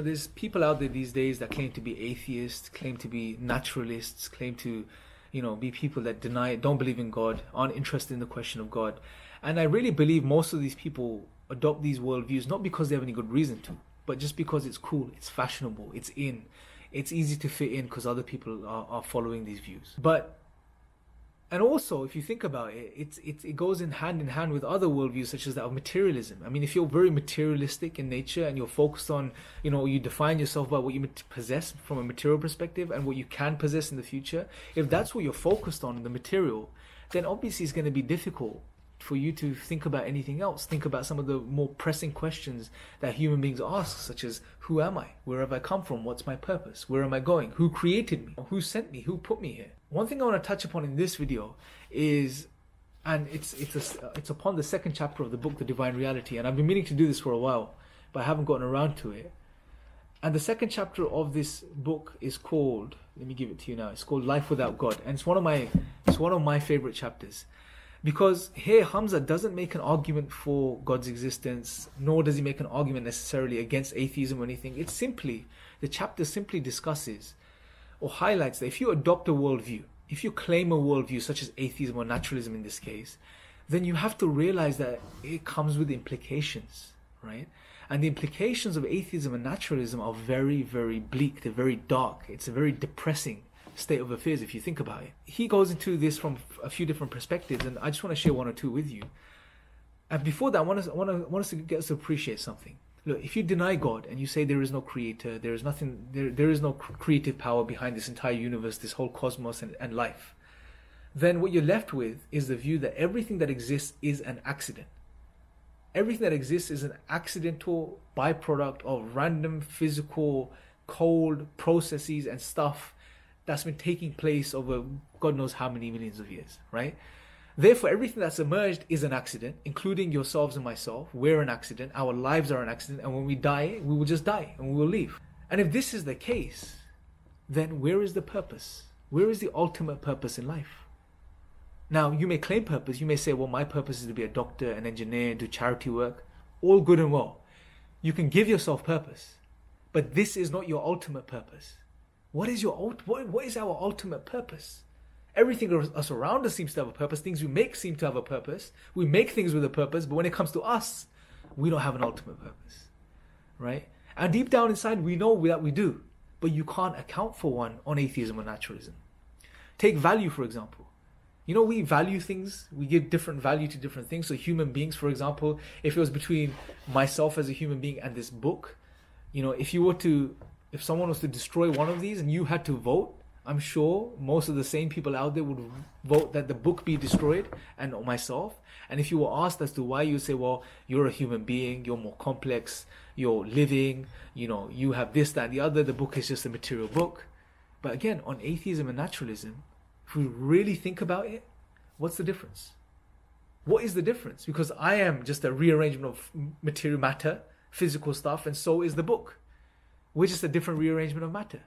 there's people out there these days that claim to be atheists, claim to be naturalists, claim to, be people that don't believe in God, aren't interested in the question of God. And I really believe most of these people adopt these worldviews not because they have any good reason to, but just because it's cool, it's fashionable, it's in, it's easy to fit in because other people are following these views. And also, if you think about it, it goes in hand with other worldviews such as that of materialism. I mean, if you're very materialistic in nature and you're focused on, you define yourself by what you possess from a material perspective and what you can possess in the future, if that's what you're focused on, the material, then obviously it's going to be difficult for you to think about anything else. Think about some of the more pressing questions that human beings ask, such as, who am I? Where have I come from? What's my purpose? Where am I going? Who created me? Who sent me? Who put me here? One thing I want to touch upon in this video is, and it's upon the second chapter of the book, The Divine Reality, and I've been meaning to do this for a while, but I haven't gotten around to it. And the second chapter of this book is called, let me give it to you now, it's called Life Without God, and it's one of my favorite chapters. Because here Hamza doesn't make an argument for God's existence, nor does he make an argument necessarily against atheism or anything. The chapter simply discusses or highlights that if you adopt a worldview, if you claim a worldview such as atheism or naturalism in this case, then you have to realize that it comes with implications, right? And the implications of atheism and naturalism are very, very bleak. They're very dark. It's a very depressing state of affairs if you think about it. He goes into this from a few different perspectives, and I just want to share one or two with you. And before that, I want us to get us to appreciate something. Look, if you deny God and you say there is no creator, there is nothing, there is no creative power behind this entire universe, this whole cosmos and life, then what you're left with is the view that everything that exists is an accident. Everything that exists is an accidental byproduct of random physical cold processes and stuff that's been taking place over God knows how many millions of years, right? Therefore, everything that's emerged is an accident, including yourselves and myself. We're an accident, our lives are an accident, and when we die, we will just die and we will leave. And if this is the case, then where is the purpose? Where is the ultimate purpose in life? Now, you may claim purpose. You may say, well, my purpose is to be a doctor, an engineer, do charity work. All good and well. You can give yourself purpose, but this is not your ultimate purpose. What is our ultimate purpose? Everything us around us seems to have a purpose. Things we make seem to have a purpose. We make things with a purpose, but when it comes to us, we don't have an ultimate purpose, right? And deep down inside, we know that we do, but you can't account for one on atheism or naturalism. Take value, for example. We value things. We give different value to different things. So human beings, for example, if it was between myself as a human being and this book, if someone was to destroy one of these and you had to vote, I'm sure most of the same people out there would vote that the book be destroyed and myself. And if you were asked as to why, you would say, well, you're a human being, you're more complex, you're living, you have this, that, and the other. The book is just a material book. But again, on atheism and naturalism, if we really think about it, what's the difference? What is the difference? Because I am just a rearrangement of material matter, physical stuff, and so is the book. We're just a different rearrangement of matter.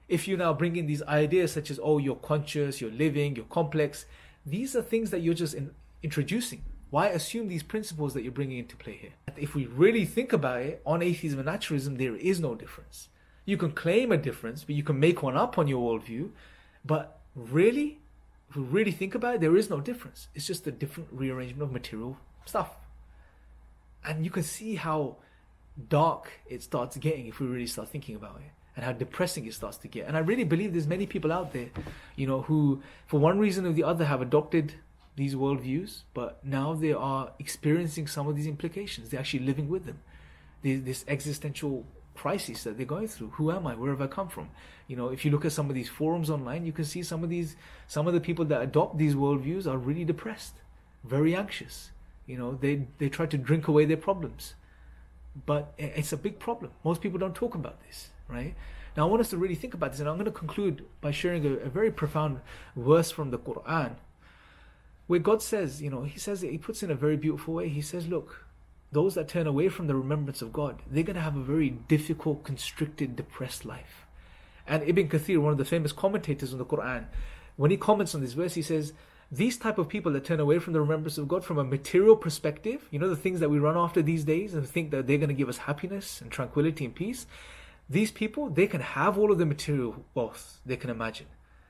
If you now bring in these ideas such as, oh, you're conscious, you're living, you're complex, these are things that you're just introducing. Why assume these principles that you're bringing into play here? If we really think about it, on atheism and naturalism, there is no difference. You can claim a difference, but you can make one up on your worldview. But really, if we really think about it, there is no difference. It's just a different rearrangement of material stuff. And you can see how dark it starts getting if we really start thinking about it, and how depressing it starts to get. And I really believe there's many people out there, who for one reason or the other have adopted these worldviews, but now they are experiencing some of these implications. They're actually living with them. This existential crisis that they're going through. Who am I? Where have I come from? If you look at some of these forums online, you can see some of the people that adopt these worldviews are really depressed, very anxious. They try to drink away their problems. But it's a big problem. Most people don't talk about this, right? Now I want us to really think about this, and I'm going to conclude by sharing a very profound verse from the Quran, where God says, he puts in a very beautiful way. He says, look, those that turn away from the remembrance of God, they're going to have a very difficult, constricted, depressed life. And Ibn Kathir, one of the famous commentators on the Quran, when he comments on this verse, he says, these type of people that turn away from the remembrance of God from a material perspective, the things that we run after these days and think that they're going to give us happiness and tranquility and peace, These people, they can have all of the material wealth they can imagine.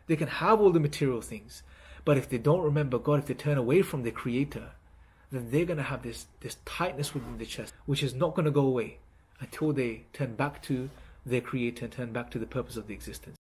They can have all the material things. But if they don't remember God, if they turn away from their Creator, then they're going to have this tightness within the chest, which is not going to go away until they turn back to their Creator and turn back to the purpose of the existence.